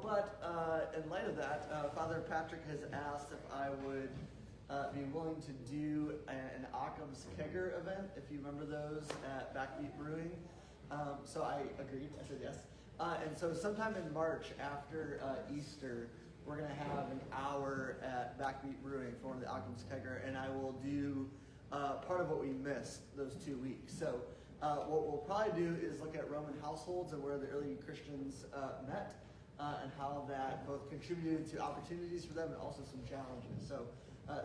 but in light of that, Father Patrick has asked if I would be willing to do an Occam's Kegger event, if you remember those at Backbeat Brewing. So I agreed, I said yes. And so sometime in March after Easter, we're going to have an hour at Backbeat Brewing for one of the Occam's Kegger, and I will do part of what we missed those 2 weeks. So what we'll probably do is look at Roman households and where the early Christians met, and how that both contributed to opportunities for them and also some challenges. So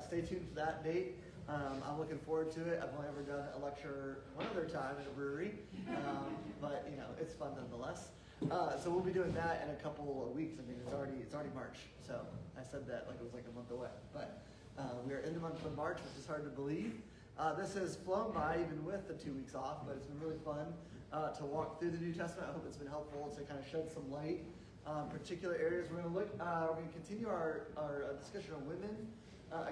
stay tuned for that date. I'm looking forward to it. I've only ever done a lecture one other time in a brewery, but you know, it's fun nonetheless. So we'll be doing that in a couple of weeks. I mean, it's already March, so I said that like it was like a month away. But we are in the month of March, which is hard to believe. This has flown by even with the 2 weeks off, but it's been really fun to walk through the New Testament. I hope it's been helpful to kind of shed some light on particular areas. We're going to continue our discussion on women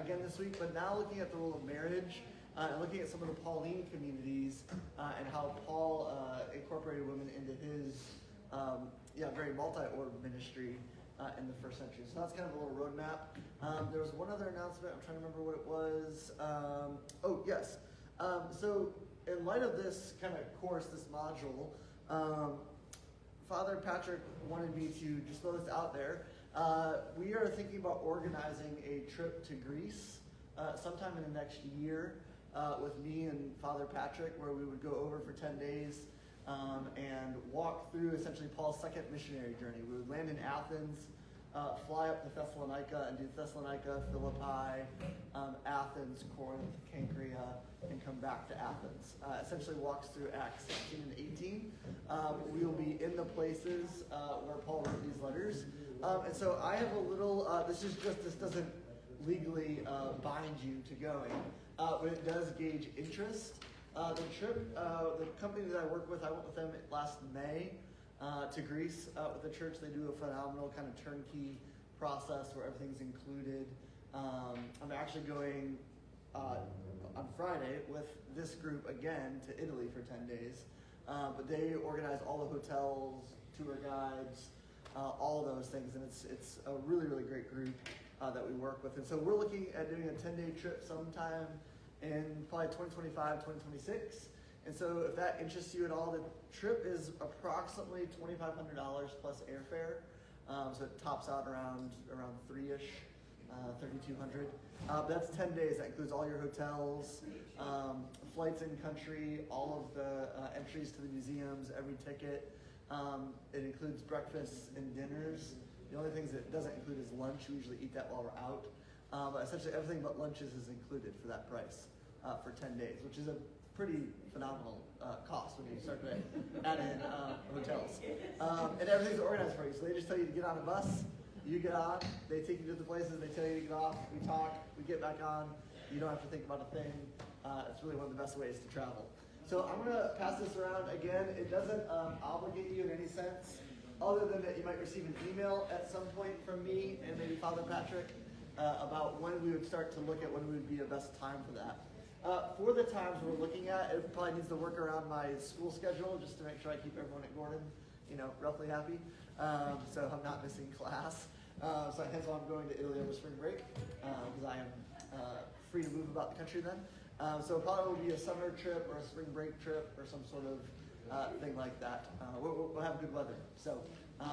again this week, but now looking at the role of marriage and looking at some of the Pauline communities and how Paul incorporated women into his very multi-org ministry in the first century. So that's kind of a little roadmap. There was one other announcement. I'm trying to remember what it was. So in light of this kind of course, this module, Father Patrick wanted me to just throw this out there. We are thinking about organizing a trip to Greece sometime in the next year with me and Father Patrick, where we would go over for 10 days and walk through essentially Paul's second missionary journey. We would land in Athens, fly up to Thessalonica and do Thessalonica, Philippi, Athens, Corinth, Cenchrea, and come back to Athens. Essentially walks through Acts 16 and 18. We will be in the places where Paul wrote these letters. And so I have a little, this doesn't legally bind you to going, but it does gauge interest. The trip, the company that I work with, I went with them last May to Greece with the church. They do a phenomenal kind of turnkey process where everything's included. I'm actually going on Friday with this group again to Italy for 10 days. But they organize all the hotels, tour guides, all those things. And it's a really, really great group that we work with. And so we're looking at doing a 10-day trip sometime in probably 2025, 2026. And so if that interests you at all, the trip is approximately $2,500 plus airfare. So it tops out around three-ish, 3,200. But that's 10 days. That includes all your hotels, flights in country, all of the entries to the museums, every ticket. It includes breakfasts and dinners. The only things it doesn't include is lunch. We usually eat that while we're out. But essentially everything but lunches is included for that price for 10 days, which is a pretty phenomenal cost when you start to add in hotels. And everything's organized for you. So they just tell you to get on a bus, you get on, they take you to the places, they tell you to get off, we talk, we get back on. You don't have to think about a thing. It's really one of the best ways to travel. So I'm going to pass this around again. It doesn't obligate you in any sense, other than that you might receive an email at some point from me and maybe Father Patrick about when we would start to look at when would be the best time for that. For the times we're looking at, it probably needs to work around my school schedule just to make sure I keep everyone at Gordon, roughly happy. So I'm not missing class. So hence why I'm going to Italy over spring break, because I am free to move about the country then. So it probably will be a summer trip or a spring break trip or some sort of thing like that. We'll have good weather. So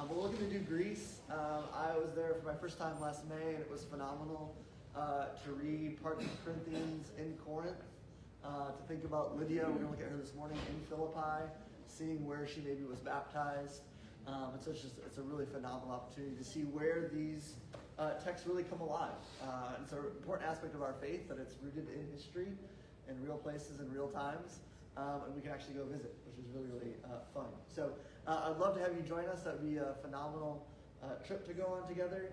we're looking to do Greece. I was there for my first time last May, and it was phenomenal to read parts of Corinthians in Corinth, to think about Lydia. We're going to look at her this morning in Philippi, seeing where she maybe was baptized. And so it's a really phenomenal opportunity to see where these texts really come alive. And it's an important aspect of our faith that it's rooted in history, in real places, in real times. And we can actually go visit, which is really, really fun. So I'd love to have you join us. That would be a phenomenal trip to go on together.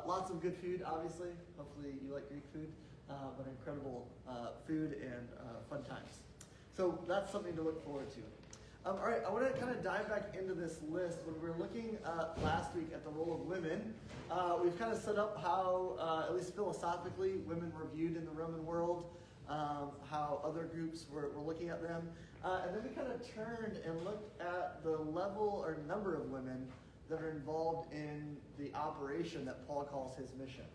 Lots of good food, obviously. Hopefully you like Greek food, but incredible food and fun times. So that's something to look forward to. All right, I want to kind of dive back into this list. When we were looking last week at the role of women, we've kind of set up how, at least philosophically, women were viewed in the Roman world, how other groups were looking at them. And then we kind of turned and looked at the level or number of women that are involved in the operation that Paul calls his mission.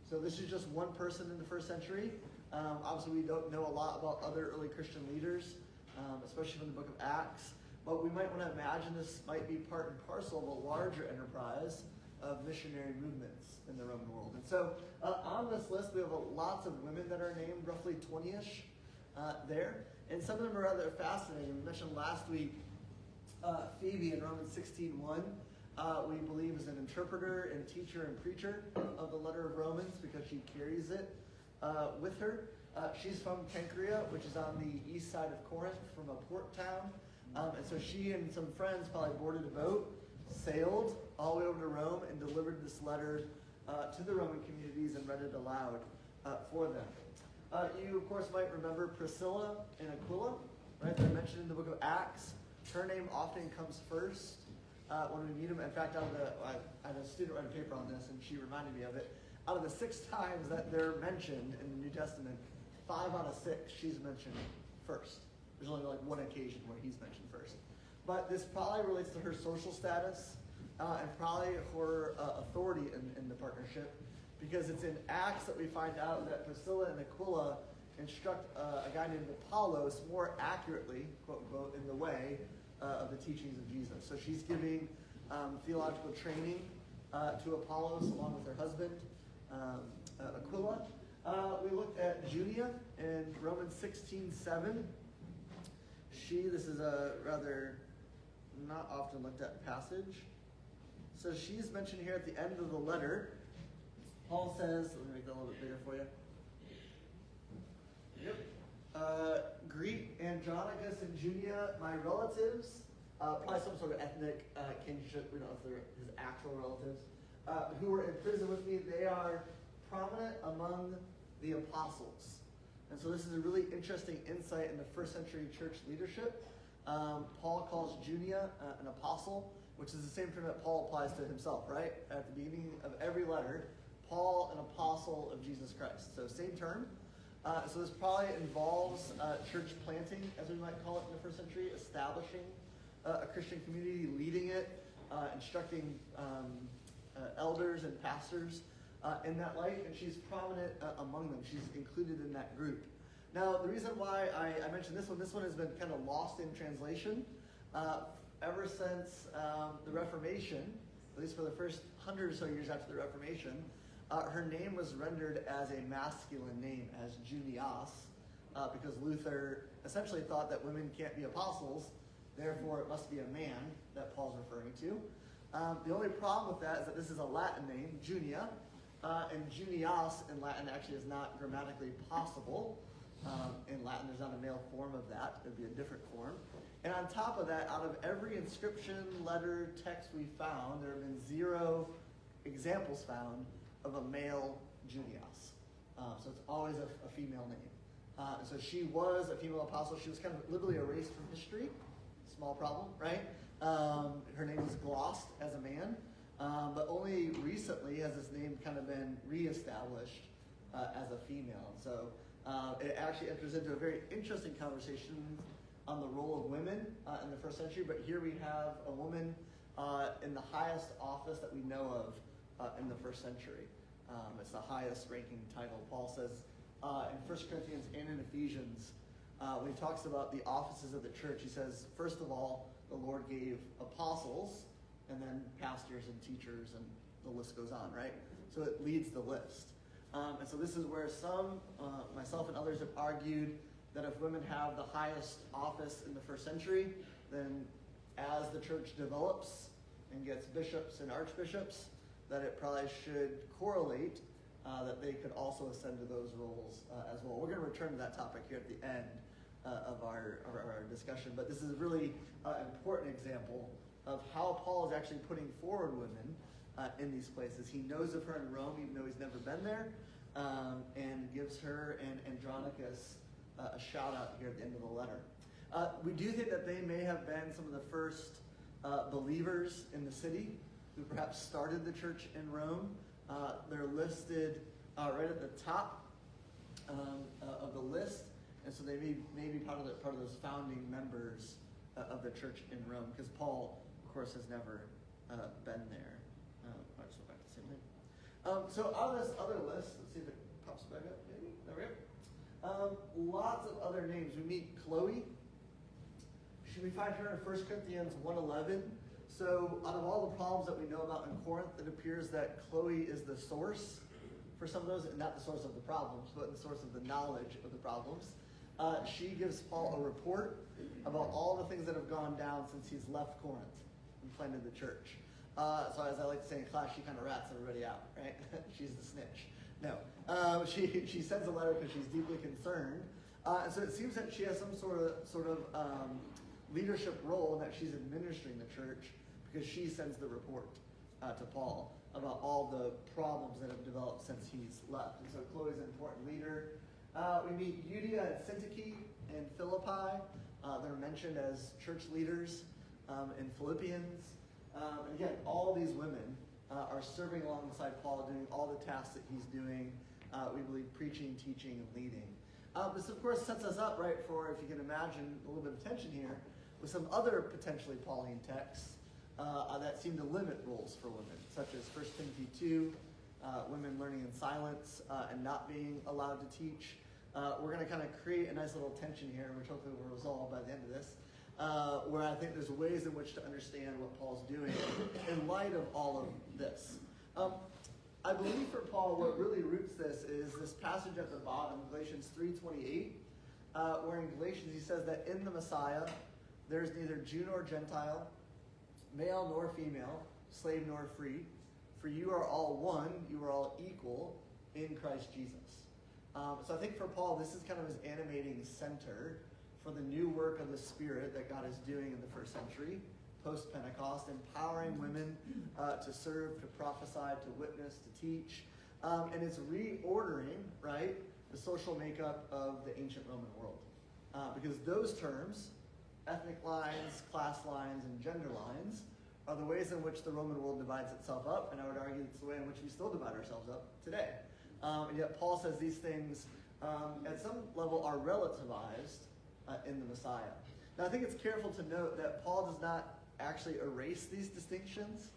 So this is just one person in the first century. Obviously, we don't know a lot about other early Christian leaders, especially from the book of Acts. But we might want to imagine this might be part and parcel of a larger enterprise of missionary movements in the Roman world. And so on this list, we have lots of women that are named, roughly 20-ish there. And some of them are rather fascinating. We mentioned last week Phoebe in Romans 16:1. We believe is an interpreter and teacher and preacher of the letter of Romans because she carries it with her. She's from Cenchrea, which is on the east side of Corinth, from a port town. And so she and some friends probably boarded a boat, sailed all the way over to Rome, and delivered this letter to the Roman communities and read it aloud for them. You, of course, might remember Priscilla and Aquila, right? They're mentioned in the book of Acts. Her name often comes first when we meet them. In fact, I had a student write a paper on this, and she reminded me of it. Out of the 6 times that they're mentioned in the New Testament, 5 out of 6 she's mentioned first. There's only like one occasion where he's mentioned first. But this probably relates to her social status and probably her authority in the partnership, because it's in Acts that we find out that Priscilla and Aquila instruct a guy named Apollos more accurately, quote unquote, in the way of the teachings of Jesus. So she's giving theological training to Apollos along with her husband, Aquila. We looked at Junia in Romans 16:7. This is a rather not often looked at passage. So she's mentioned here at the end of the letter. Paul says, let me make that a little bit bigger for you. Yep. Greet Andronicus and Junia, my relatives, probably some sort of ethnic kinship, we don't know if they're his actual relatives, who were in prison with me. They are prominent among the apostles. And so this is a really interesting insight into first century church leadership. Paul calls Junia an apostle, which is the same term that Paul applies to himself, right? At the beginning of every letter, Paul, an apostle of Jesus Christ. So same term. So this probably involves church planting, as we might call it in the first century, establishing a Christian community, leading it, instructing elders and pastors in that light, and she's prominent among them. She's included in that group. Now, the reason why I mentioned this one has been kind of lost in translation ever since the Reformation, at least for the first 100 or so years after the Reformation. Her name was rendered as a masculine name, as Junias, because Luther essentially thought that women can't be apostles, therefore it must be a man that Paul's referring to. The only problem with that is that this is a Latin name, Junia, and Junias in Latin actually is not grammatically possible. In Latin, there's not a male form of that. It would be a different form. And on top of that, out of every inscription, letter, text we found, there have been 0 examples found of a male Junias. So it's always a female name. So she was a female apostle. She was kind of literally erased from history. Small problem, right? Her name was glossed as a man. But only recently has this name kind of been reestablished as a female. So it actually enters into a very interesting conversation on the role of women in the first century. But here we have a woman in the highest office that we know of in the first century. It's the highest ranking title. Paul says in 1 Corinthians and in Ephesians, when he talks about the offices of the church, he says, first of all, the Lord gave apostles, and then pastors and teachers, and the list goes on, right? So it leads the list. And so this is where some, myself and others, have argued that if women have the highest office in the first century, then as the church develops and gets bishops and archbishops, that it probably should correlate that they could also ascend to those roles as well. We're going to return to that topic here at the end of our discussion, but this is a really important example of how Paul is actually putting forward women in these places. He knows of her in Rome, even though he's never been there, and gives her and Andronicus a shout out here at the end of the letter. We do think that they may have been some of the first believers in the city who perhaps started the church in Rome. They're listed right at the top of the list, and so they may be part of those founding members of the church in Rome, because Paul, of course, has never been there. I'll just go back to the same thing. So on this other list, let's see if it pops back up, maybe. There we go. Lots of other names. We meet Chloe. We find her in 1 Corinthians 1:11. So out of all the problems that we know about in Corinth, it appears that Chloe is the source for some of those, and not the source of the problems, but the source of the knowledge of the problems. She gives Paul a report about all the things that have gone down since he's left Corinth and planted the church. So as I like to say in class, she kind of rats everybody out, right? She's the snitch. No, she sends a letter because she's deeply concerned. And so it seems that she has some sort of leadership role, and that she's administering the church because she sends the report to Paul about all the problems that have developed since he's left. And so Chloe's an important leader. We meet Euodia and Syntyche in Philippi. They're mentioned as church leaders in Philippians. And again, all these women are serving alongside Paul, doing all the tasks that he's doing. We believe preaching, teaching, and leading. This, of course, sets us up, right, for, if you can imagine, a little bit of tension here, with some other potentially Pauline texts that seem to limit roles for women, such as 1 Timothy 2, women learning in silence and not being allowed to teach. We're going to kind of create a nice little tension here, which hopefully will resolve by the end of this, where I think there's ways in which to understand what Paul's doing in light of all of this. I believe for Paul, what really roots this is this passage at the bottom, Galatians 3:28, where in Galatians he says that in the Messiah, there is neither Jew nor Gentile, male nor female, slave nor free, for you are all one, you are all equal in Christ Jesus. So I think for Paul, this is kind of his animating center for the new work of the Spirit that God is doing in the first century, post-Pentecost, empowering women to serve, to prophesy, to witness, to teach. And it's reordering, right, the social makeup of the ancient Roman world. Because those terms, ethnic lines, class lines, and gender lines, are the ways in which the Roman world divides itself up, and I would argue it's the way in which we still divide ourselves up today. And yet Paul says these things, at some level, are relativized in the Messiah. Now I think it's careful to note that Paul does not actually erase these distinctions,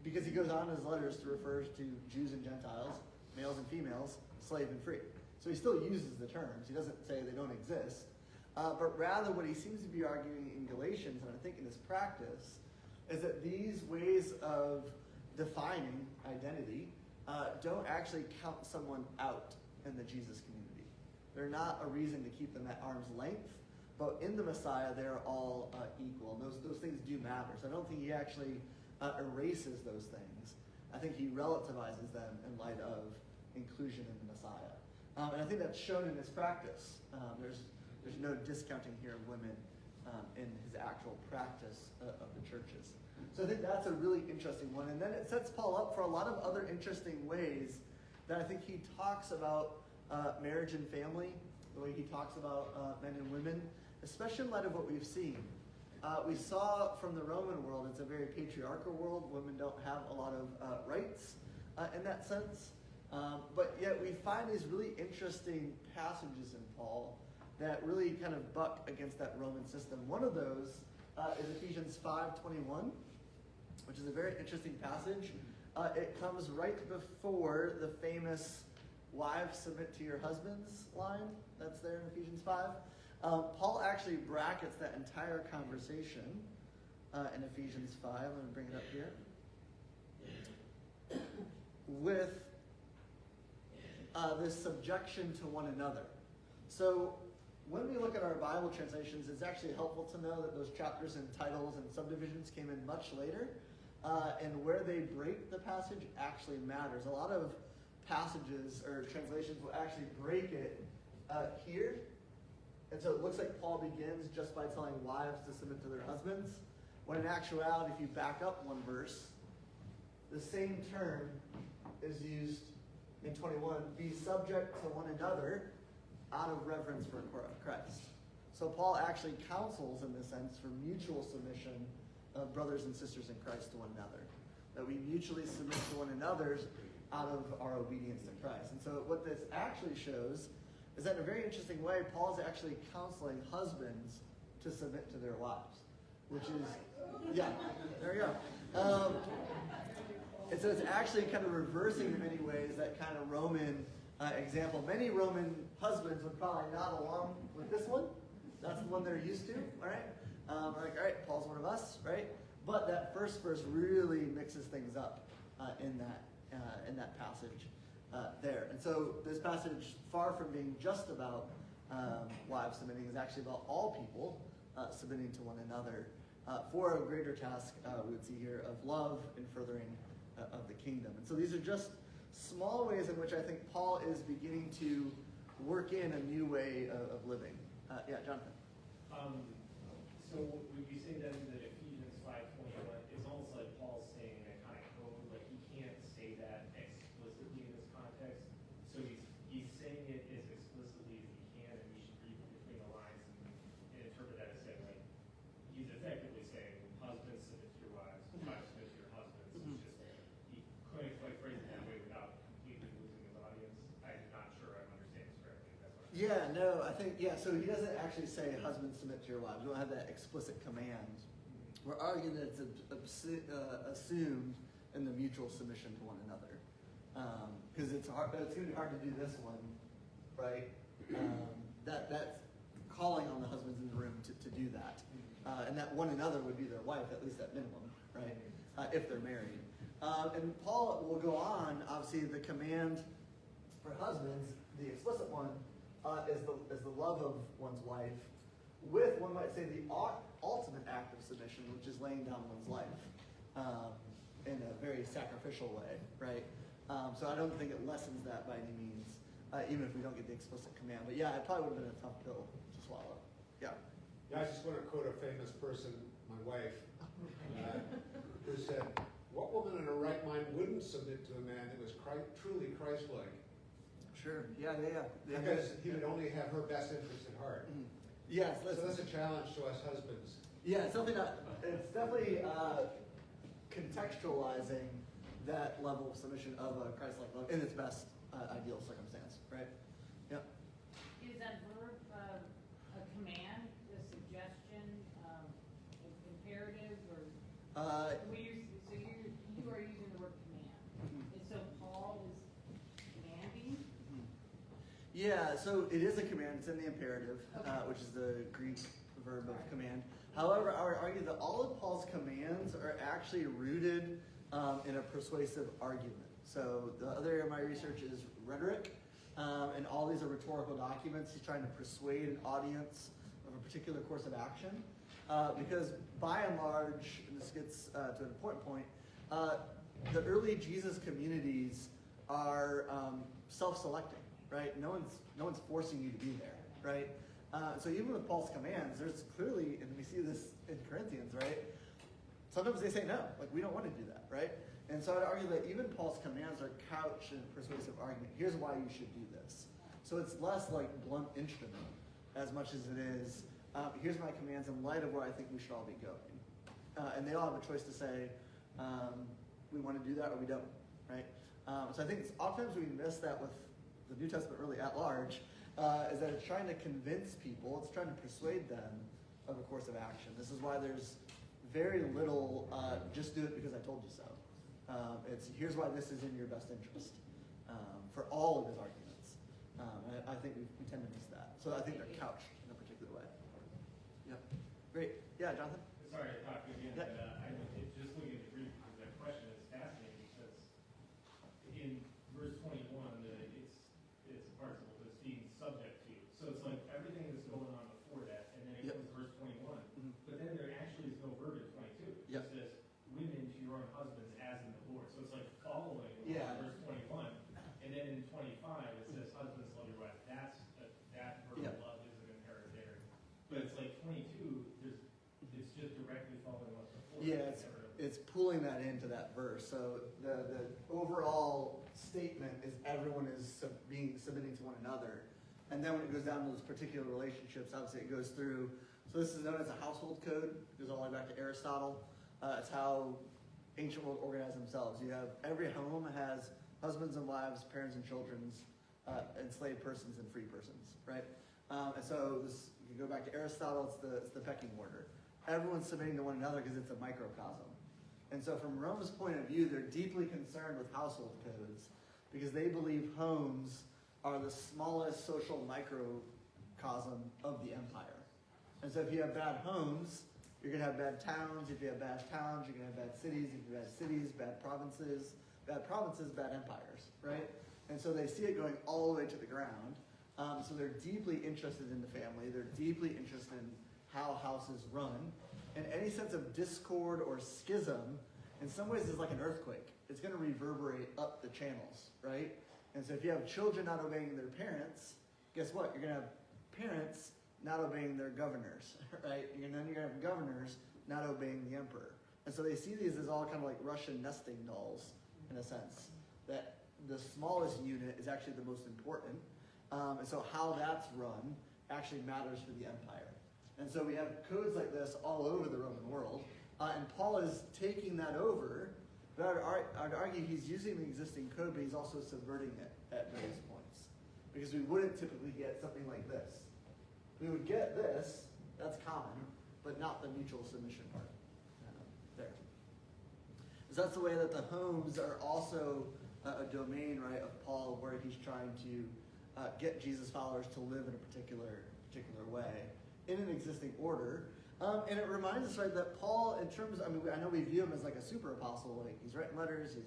because he goes on in his letters to refer to Jews and Gentiles, males and females, slave and free. So he still uses the terms. He doesn't say they don't exist. But rather what he seems to be arguing in Galatians, and I think in his practice, is that these ways of defining identity don't actually count someone out in the Jesus community. They're not a reason to keep them at arm's length, but in the Messiah, they're all equal. And those things do matter. So I don't think he actually erases those things. I think he relativizes them in light of inclusion in the Messiah. And I think that's shown in his practice. There's no discounting here of women in his actual practice of the churches. So I think that's a really interesting one. And then it sets Paul up for a lot of other interesting ways that I think he talks about marriage and family, the way he talks about men and women, especially in light of what we've seen. We saw from the Roman world, it's a very patriarchal world. Women don't have a lot of rights in that sense. But yet we find these really interesting passages in Paul that really kind of buck against that Roman system. One of those is Ephesians 5:21, which is a very interesting passage. It comes right before the famous "wives submit to your husbands" line that's there in Ephesians 5. Paul actually brackets that entire conversation in Ephesians 5. I'm going to bring it up here. With this subjection to one another. So when we look at our Bible translations, it's actually helpful to know that those chapters and titles and subdivisions came in much later. And where they break the passage actually matters. A lot of passages or translations will actually break it here. And so it looks like Paul begins just by telling wives to submit to their husbands, when in actuality, if you back up one verse, the same term is used in 21, be subject to one another out of reverence for Christ. So Paul actually counsels, in this sense, for mutual submission of brothers and sisters in Christ to one another. That we mutually submit to one another out of our obedience to Christ. And so what this actually shows is that in a very interesting way, Paul is actually counseling husbands to submit to their wives, which is, yeah, there you go. And so it's actually kind of reversing in many ways that kind of Roman example. Many Roman husbands would probably nod along with this one. That's the one they're used to, all right? Like, all right, Paul's one of us, right? But that first verse really mixes things up in that passage there. And so this passage, far from being just about wives submitting, is actually about all people submitting to one another for a greater task we would see here of love and furthering of the kingdom. And so these are just small ways in which I think Paul is beginning to work in a new way of living. Yeah, Jonathan. So would you say then that Ephesians 5:21 is almost like Paul's saying that kind of code, like he can't say that explicitly in this context, so he's saying it as explicitly as he can, and we should read between the lines and interpret that as saying, like, he's effectively saying, husbands submit to your wives, wives submit to your husbands. It's just, he couldn't quite phrase it that way without completely losing his audience. I'm not sure I'm understanding this correctly. That's what I'm Yeah, no, I think, so he doesn't actually say husbands submit to your wives. We don't have that explicit command. We're arguing that it's assumed in the mutual submission to one another. Because it's going to be hard to do this one, right? That's calling on the husbands in the room to do that. And that one another would be their wife, at least at minimum, right? If they're married. And Paul will go on, obviously the command for husbands, the explicit one, is the love of one's wife, with, one might say, the ultimate act of submission, which is laying down one's life in a very sacrificial way, right? So I don't think it lessens that by any means, even if we don't get the explicit command. But yeah, it probably would have been a tough pill to swallow. Yeah. Yeah, I just want to quote a famous person, my wife, who said, "What woman in her right mind wouldn't submit to a man who was truly Christ-like?" Sure. Yeah. Because he would only have her best interest at heart. Mm. Yes. So that's a challenge to us husbands. Yeah, it's something that it's definitely contextualizing that level of submission of a Christ-like love in its best ideal circumstance, right? Yep. Is that verb a command, a suggestion, imperative, or so you are using the word command, and so Paul is commanding? Yeah, so it is a command. It's in the imperative, which is the Greek verb of command. However, I would argue that all of Paul's commands are actually rooted in a persuasive argument. So the other area of my research is rhetoric, and all these are rhetorical documents. He's trying to persuade an audience of a particular course of action. Because by and large, and this gets to an important point, the early Jesus communities are self-selecting, right? No one's forcing you to be there, right? So even with Paul's commands, there's clearly, and we see this in Corinthians, right? Sometimes they say no, like we don't want to do that, right? And so I'd argue that even Paul's commands are couched in a persuasive argument. Here's why you should do this. So it's less like blunt instrument as much as it is, here's my commands in light of where I think we should all be going. And they all have a choice to say, we want to do that or we don't, right? So I think oftentimes we miss that with the New Testament really at large, is that it's trying to convince people, it's trying to persuade them of a course of action. This is why there's very little, just do it because I told you so. It's here's why this is in your best interest for all of his arguments. I think we tend to miss that. So I think they're couched in a particular way. Yep. Great. Yeah, Jonathan? Sorry to talk again, Yeah. but just looking at the Greek, the question is fascinating because in verse 21, it's a participle that's being subject to. So it's like everything that's going on before that, and then it Yep. goes to verse 21. Mhm. But then there actually is no verb in 22. It Yep. just says, women to your own husbands as in the Lord. So it's like following Yeah. verse 21. And then in 25, it says, husbands love your wife. That verb Yep. of love is an imperative there. But it's like 22, it's just directly following what's before. Yeah, it's pulling that into that verse. So the overall statement is everyone is submitting to one another. And then when it goes down to those particular relationships, obviously it goes through. So this is known as a household code. It goes all the way back to Aristotle. It's how ancient world organized themselves. You have every home has husbands and wives, parents and children, enslaved persons and free persons, right? And so this, you can go back to Aristotle. It's the pecking order. everyone's submitting to one another because it's a microcosm. And so from Rome's point of view, they're deeply concerned with household codes because they believe homes are the smallest social microcosm of the empire. And so if you have bad homes, you're going to have bad towns. If you have bad towns, you're going to have bad cities. If you have bad cities, bad provinces, bad empires, right? And so they see it going all the way to the ground. So they're deeply interested in the family. They're deeply interested in how houses run. And any sense of discord or schism, in some ways, is like an earthquake. It's going to reverberate up the channels, right? And so if you have children not obeying their parents, guess what? You're going to have parents not obeying their governors, right? And then you're going to have governors not obeying the emperor. And so they see these as all kind of like Russian nesting dolls, in a sense, that the smallest unit is actually the most important. And so how that's run actually matters for the empire. And so we have codes like this all over the Roman world. And Paul is taking that over, but I'd argue he's using the existing code, but he's also subverting it at various points. Because we wouldn't typically get something like this. We would get this, that's common, but not the mutual submission part. There. So that's the way that the homes are also a domain, right, of Paul, where he's trying to get Jesus followers to live in a particular way in an existing order. And it reminds us, right, that Paul, in terms, I know we view him as like a super apostle, like he's writing letters, he's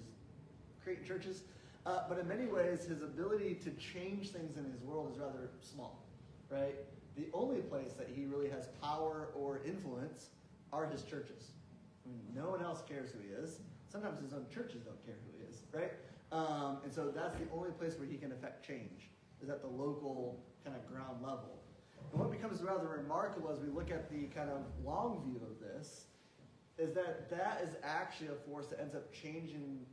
creating churches, but in many ways, his ability to change things in his world is rather small, right? The only place that he really has power or influence are his churches. I mean, no one else cares who he is. Sometimes his own churches don't care who he is, right? And so that's the only place where he can affect change, is at the local kind of ground level. And what becomes rather remarkable as we look at the kind of long view of this is that that is actually a force that ends up changing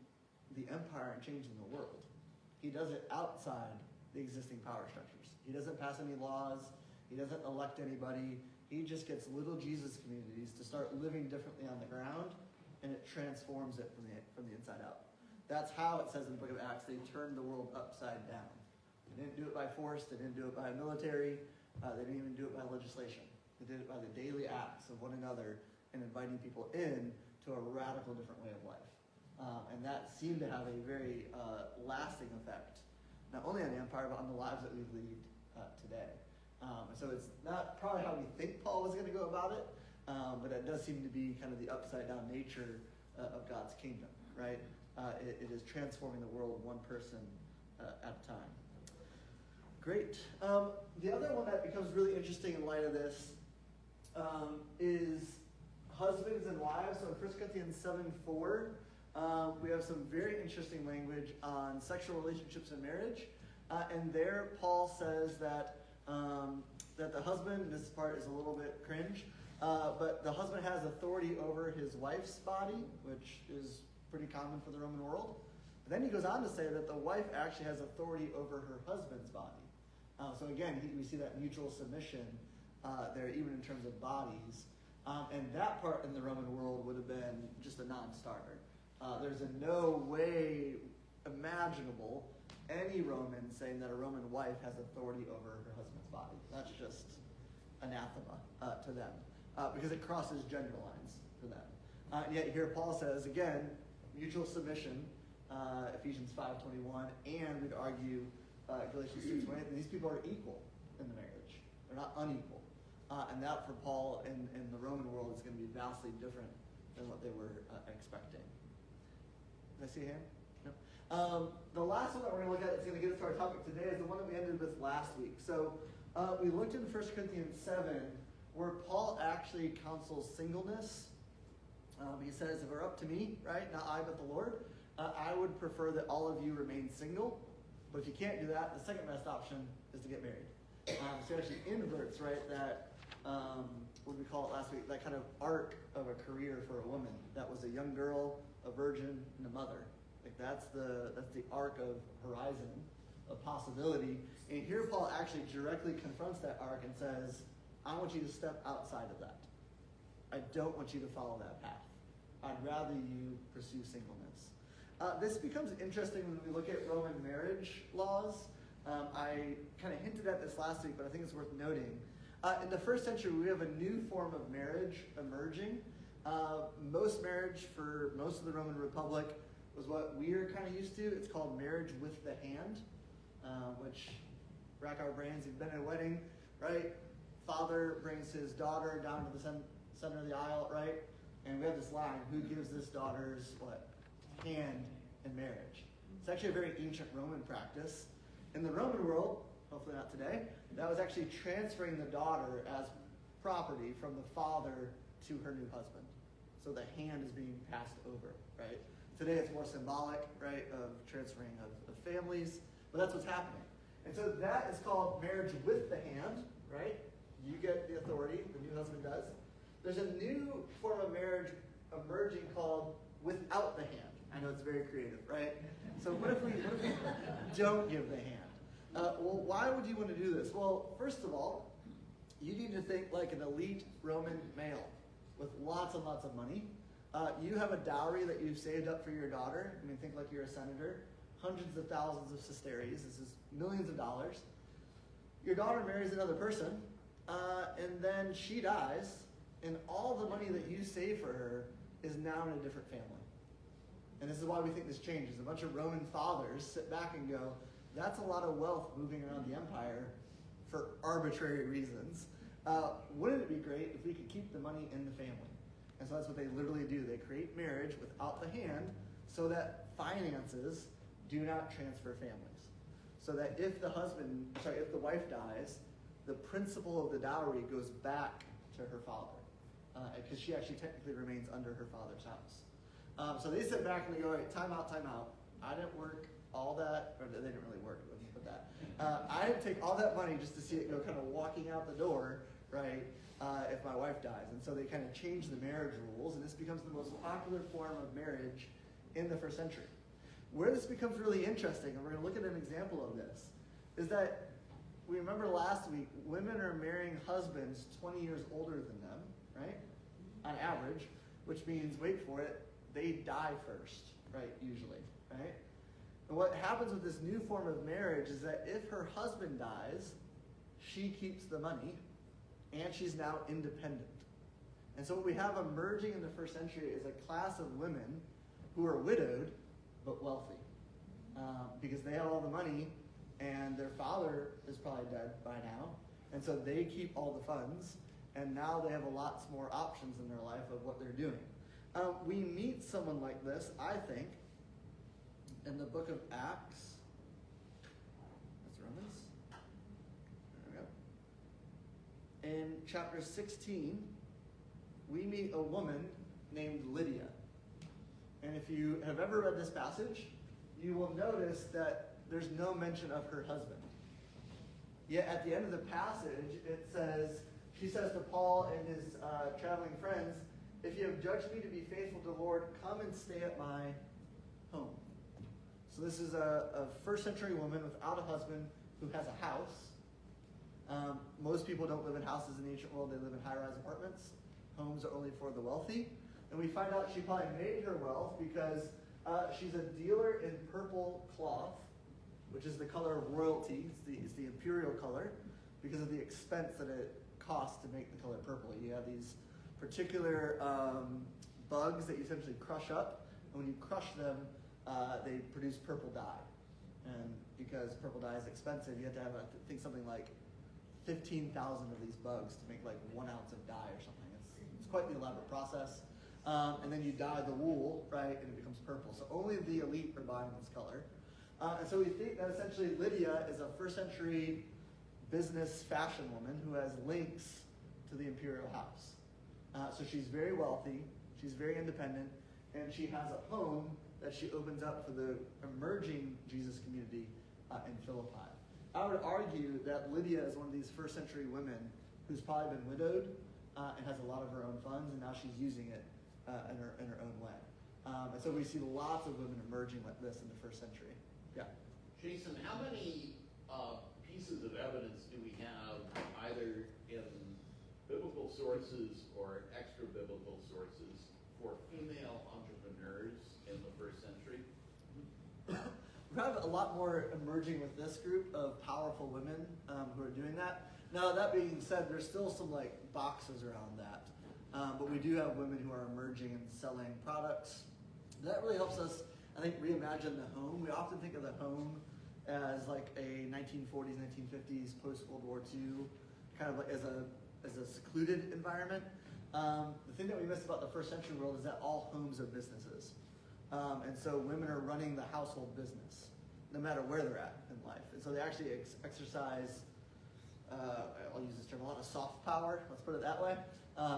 the empire and changing the world. He does it outside the existing power structures. He doesn't pass any laws. He doesn't elect anybody. He just gets little Jesus communities to start living differently on the ground, and it transforms it from the inside out. That's how it says in the book of Acts, they turned the world upside down. They didn't do it by force. They didn't do it by military. They didn't even do it by legislation. They did it by the daily acts of one another and inviting people in to a radical different way of life. And that seemed to have a very lasting effect, not only on the empire, but on the lives that we lead today. And so it's not probably how we think Paul was going to go about it, but it does seem to be kind of the upside down nature of God's kingdom, right? It is transforming the world one person at a time. Great. The other one that becomes really interesting in light of this is husbands and wives. So in 1 Corinthians 7:4, we have some very interesting language on sexual relationships and marriage. And there Paul says that the husband, this part is a little bit cringe, but the husband has authority over his wife's body, which is pretty common for the Roman world. But then he goes on to say that the wife actually has authority over her husband's body. So again, we see that mutual submission there, even in terms of bodies. And that part in the Roman world would have been just a non-starter. There's in no way imaginable any Roman saying that a Roman wife has authority over her husband's body. That's just anathema to them, because it crosses gender lines for them. And yet here Paul says, again, mutual submission, Ephesians 5:21, and we'd argue Galatians 2:28, these people are equal in the marriage. They're not unequal. And that for Paul in the Roman world is going to be vastly different than what they were expecting. Did I see a hand? No. The last one that we're going to look at that's going to get us to our topic today is the one that we ended with last week. So we looked in 1 Corinthians 7 where Paul actually counsels singleness. He says, if it were up to me, right, not I but the Lord, I would prefer that all of you remain single. But if you can't do that, the second best option is to get married. So it actually inverts, right, that, what did we call it last week, that kind of arc of a career for a woman. That was a young girl, a virgin, and a mother. Like that's the arc of horizon, of possibility. And here Paul actually directly confronts that arc and says, I want you to step outside of that. I don't want you to follow that path. I'd rather you pursue singleness. This becomes interesting when we look at Roman marriage laws. I kind of hinted at this last week, but I think it's worth noting. In the first century, we have a new form of marriage emerging. Most marriage for most of the Roman Republic was what we are kind of used to. It's called marriage with the hand, which rack our brains. You've been at a wedding, right? Father brings his daughter down to the center of the aisle, right? And we have this line, who gives this daughter's what? Hand in marriage. It's actually a very ancient Roman practice. In the Roman world, hopefully not today, that was actually transferring the daughter as property from the father to her new husband. So the hand is being passed over, right? Today it's more symbolic, right, of transferring of families, but that's what's happening. And so that is called marriage with the hand, right? You get the authority, the new husband does. There's a new form of marriage emerging called without the hand. I know it's very creative, right? So what if we don't give the hand? Well, why would you want to do this? Well, first of all, you need to think like an elite Roman male with lots and lots of money. You have a dowry that you've saved up for your daughter. I mean, think like you're a senator. Hundreds of thousands of sesterces. This is millions of dollars. Your daughter marries another person, and then she dies, and all the money that you save for her is now in a different family. And this is why we think this changes. A bunch of Roman fathers sit back and go, that's a lot of wealth moving around the empire for arbitrary reasons. Wouldn't it be great if we could keep the money in the family? And so that's what they literally do. They create marriage without the hand so that finances do not transfer families. So that if the wife dies, the principal of the dowry goes back to her father. Because she actually technically remains under her father's house. So they sit back and they go, all right, time out. I didn't work all that, or they didn't really work, let's put that. I didn't take all that money just to see it go kind of walking out the door, right, if my wife dies. And so they kind of change the marriage rules, and this becomes the most popular form of marriage in the first century. Where this becomes really interesting, and we're going to look at an example of this, is that we remember last week, women are marrying husbands 20 years older than them, right, on average, which means, wait for it, they die first, right, usually, right? And what happens with this new form of marriage is that if her husband dies, she keeps the money, and she's now independent. And so what we have emerging in the first century is a class of women who are widowed, but wealthy. Because they have all the money, and their father is probably dead by now, and so they keep all the funds, and now they have a lot more options in their life of what they're doing. We meet someone like this, I think, in the book of Acts. That's Romans. There we go. In chapter 16, we meet a woman named Lydia. And if you have ever read this passage, you will notice that there's no mention of her husband. Yet at the end of the passage, she says to Paul and his traveling friends, if you have judged me to be faithful to the Lord, come and stay at my home. So this is a first century woman without a husband who has a house. Most people don't live in houses in the ancient world. They live in high-rise apartments. Homes are only for the wealthy. And we find out she probably made her wealth because she's a dealer in purple cloth, which is the color of royalty. It's the imperial color because of the expense that it costs to make the color purple. You have these particular bugs that you essentially crush up, and when you crush them, they produce purple dye. And because purple dye is expensive, you have to have, something like 15,000 of these bugs to make like 1 ounce of dye or something. It's quite the elaborate process. And then you dye the wool, right, and it becomes purple. So only the elite are buying this color. And so we think that essentially Lydia is a first century business fashion woman who has links to the imperial house. So she's very wealthy, she's very independent, and she has a home that she opens up for the emerging Jesus community in Philippi. I would argue that Lydia is one of these first century women who's probably been widowed and has a lot of her own funds, and now she's using it in her own way. And so we see lots of women emerging like this in the first century. Yeah. Jason, how many pieces of evidence do we have either in biblical sources or extra biblical sources for female entrepreneurs in the first century? We have a lot more emerging with this group of powerful women who are doing that. Now, that being said, there's still some like boxes around that. But we do have women who are emerging and selling products. That really helps us, I think, reimagine the home. We often think of the home as like a 1940s, 1950s, post-World War II, kind of like as a secluded environment. The thing that we miss about the first century world is that all homes are businesses. And so women are running the household business, no matter where they're at in life. And so they actually exercise, I'll use this term, a lot of soft power, let's put it that way,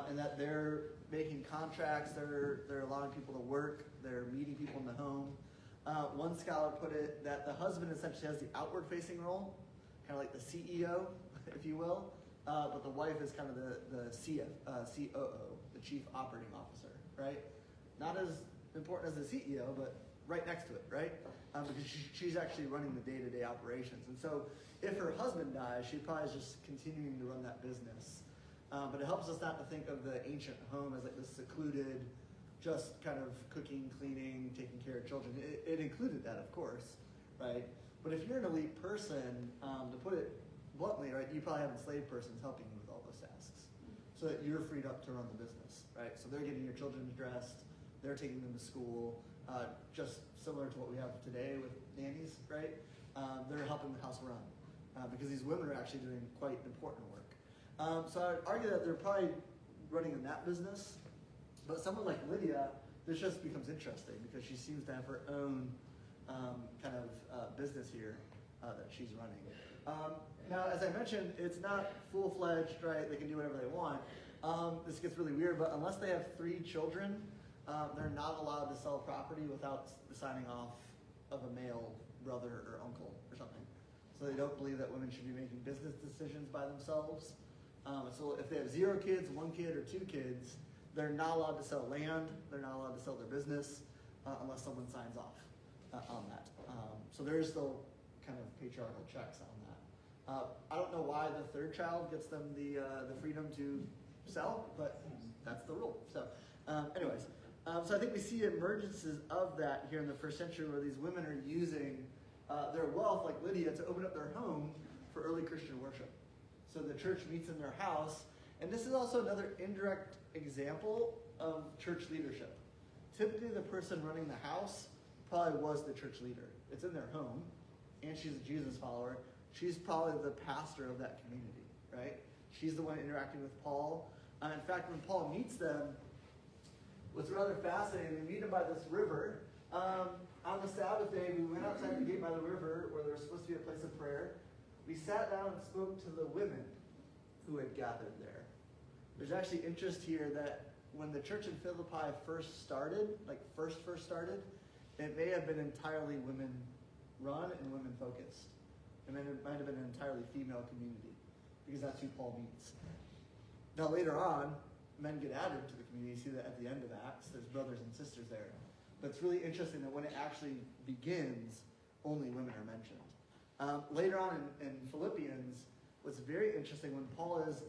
and that they're making contracts, they're allowing people to work, they're meeting people in the home. One scholar put it that the husband essentially has the outward-facing role, kind of like the CEO, if you will, but the wife is kind of the COO, the Chief Operating Officer, right? Not as important as the CEO, but right next to it, right? Because she's actually running the day-to-day operations. And so if her husband dies, she probably is just continuing to run that business. But it helps us not to think of the ancient home as like this secluded, just kind of cooking, cleaning, taking care of children. It included that, of course, right? But if you're an elite person, to put it bluntly, right, you probably have enslaved persons helping you with all those tasks, so that you're freed up to run the business, right? So they're getting your children dressed, they're taking them to school, just similar to what we have today with nannies, right? They're helping the house run, because these women are actually doing quite important work. So I would argue that they're probably running in that business, but someone like Lydia, this just becomes interesting because she seems to have her own kind of business here that she's running. Now, as I mentioned, it's not full-fledged, right? They can do whatever they want. This gets really weird, but unless they have 3 children, they're not allowed to sell property without the signing off of a male brother or uncle or something. So they don't believe that women should be making business decisions by themselves. So if they have 0 kids, 1 kid, or 2 kids, they're not allowed to sell land, they're not allowed to sell their business unless someone signs off on that. So there's still kind of patriarchal checks on that. I don't know why the 3rd child gets them the freedom to sell, but that's the rule. So anyways, so I think we see emergences of that here in the first century where these women are using their wealth, like Lydia, to open up their home for early Christian worship. So the church meets in their house, and this is also another indirect example of church leadership. Typically the person running the house probably was the church leader. It's in their home, and she's a Jesus follower. She's probably the pastor of that community, right? She's the one interacting with Paul. In fact, when Paul meets them, what's rather fascinating, they meet him by this river. On the Sabbath day, we went outside the gate by the river where there was supposed to be a place of prayer. We sat down and spoke to the women who had gathered there. There's actually interest here that when the church in Philippi first started, it may have been entirely women run and women focused. It might have been an entirely female community because that's who Paul meets. Now later on, men get added to the community. You see that at the end of Acts, there's brothers and sisters there. But it's really interesting that when it actually begins, only women are mentioned. Later on in Philippians, what's very interesting, when Paul is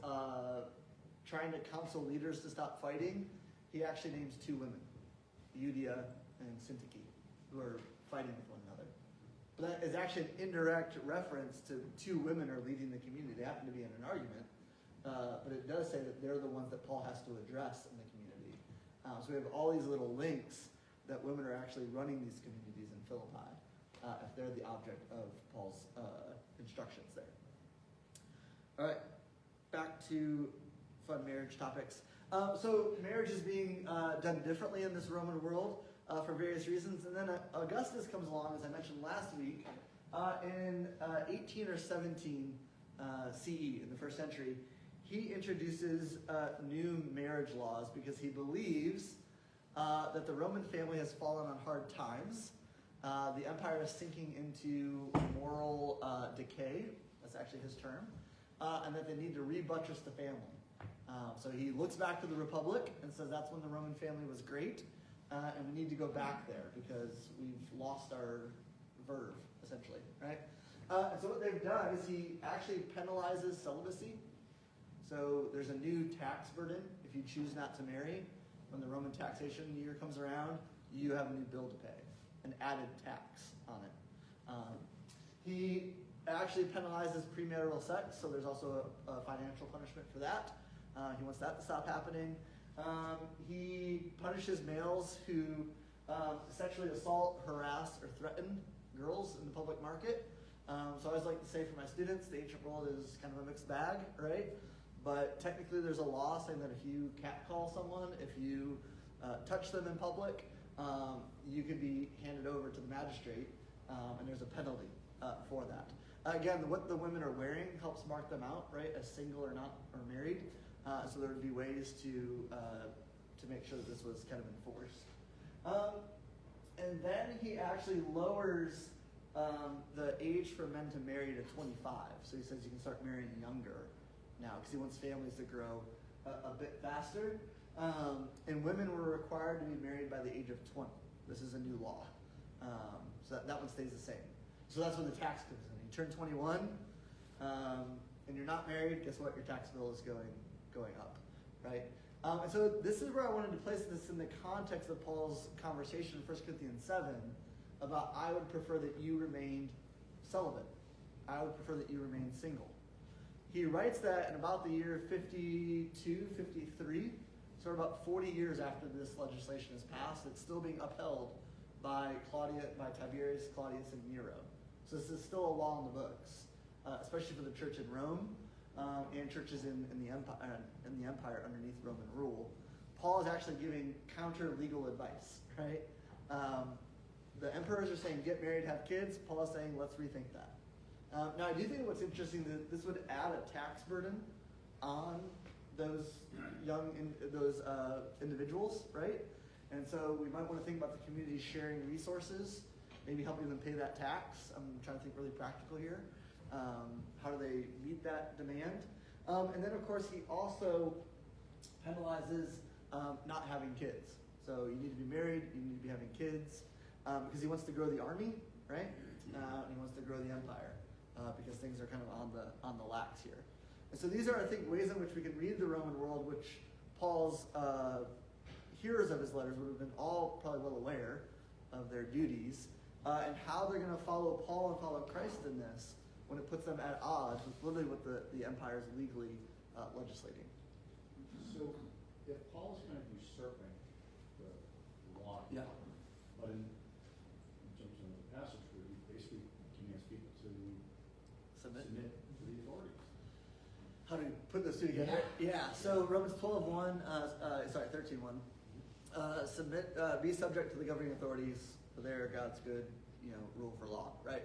trying to counsel leaders to stop fighting, he actually names 2 women, Euodia and Syntyche, who are fighting with one another. But that is actually an indirect reference to 2 women are leading the community. They happen to be in an argument, but it does say that they're the ones that Paul has to address in the community. So we have all these little links that women are actually running these communities in Philippi, if they're the object of Paul's instructions there. All right, back to fun marriage topics. So marriage is being done differently in this Roman world for various reasons. And then Augustus comes along, as I mentioned last week, in 18 or 17 CE, in the first century. He introduces new marriage laws because he believes that the Roman family has fallen on hard times. The empire is sinking into moral decay. That's actually his term. And that they need to rebuttress the family. So he looks back to the Republic and says that's when the Roman family was great, and we need to go back there because we've lost our verve, essentially, right? And so what they've done is he actually penalizes celibacy. So there's a new tax burden if you choose not to marry. When the Roman taxation year comes around, you have a new bill to pay, an added tax on it. He actually penalizes premarital sex, so there's also a financial punishment for that. He wants that to stop happening. He punishes males who sexually assault, harass, or threaten girls in the public market. So I always like to say for my students, the ancient world is kind of a mixed bag, right? But technically there's a law saying that if you catcall someone, if you touch them in public, you could be handed over to the magistrate, and there's a penalty for that. Again, what the women are wearing helps mark them out, right, as single or not or married. So there would be ways to make sure that this was kind of enforced. And then he actually lowers the age for men to marry to 25. So he says you can start marrying younger now because he wants families to grow a bit faster. And women were required to be married by the age of 20. This is a new law. So that one stays the same. So that's when the tax comes in. You turn 21 and you're not married, guess what? Your tax bill is going up, right? And so this is where I wanted to place this in the context of Paul's conversation in 1 Corinthians 7 about I would prefer that you remained celibate. I would prefer that you remained single. He writes that in about the year 52, 53, so about 40 years after this legislation is passed, it's still being upheld by Tiberius, Claudius, and Nero. So this is still a law in the books, especially for the church in Rome and churches in the empire underneath Roman rule. Paul is actually giving counter-legal advice, right? The emperors are saying get married, have kids. Paul is saying let's rethink that. Now I do think what's interesting that this would add a tax burden on those individuals, right? And so we might want to think about the community sharing resources, maybe helping them pay that tax. I'm trying to think really practical here. How do they meet that demand? And then of course he also penalizes not having kids. So you need to be married, you need to be having kids, because he wants to grow the army, right? And he wants to grow the empire, because things are kind of on the lax here. And so these are, I think, ways in which we can read the Roman world, which Paul's hearers of his letters would have been all probably well aware of their duties, and how they're going to follow Paul and follow Christ in this when it puts them at odds with literally what the empire is legally legislating. So if Paul is kind of usurping the law, Yeah. but in terms of the passage where he basically commands people to Submit. to the authorities. How do we put those two together? Yeah. So Romans 12:1, 13:1. Be subject to the governing authorities, for they are God's good, rule for law, right?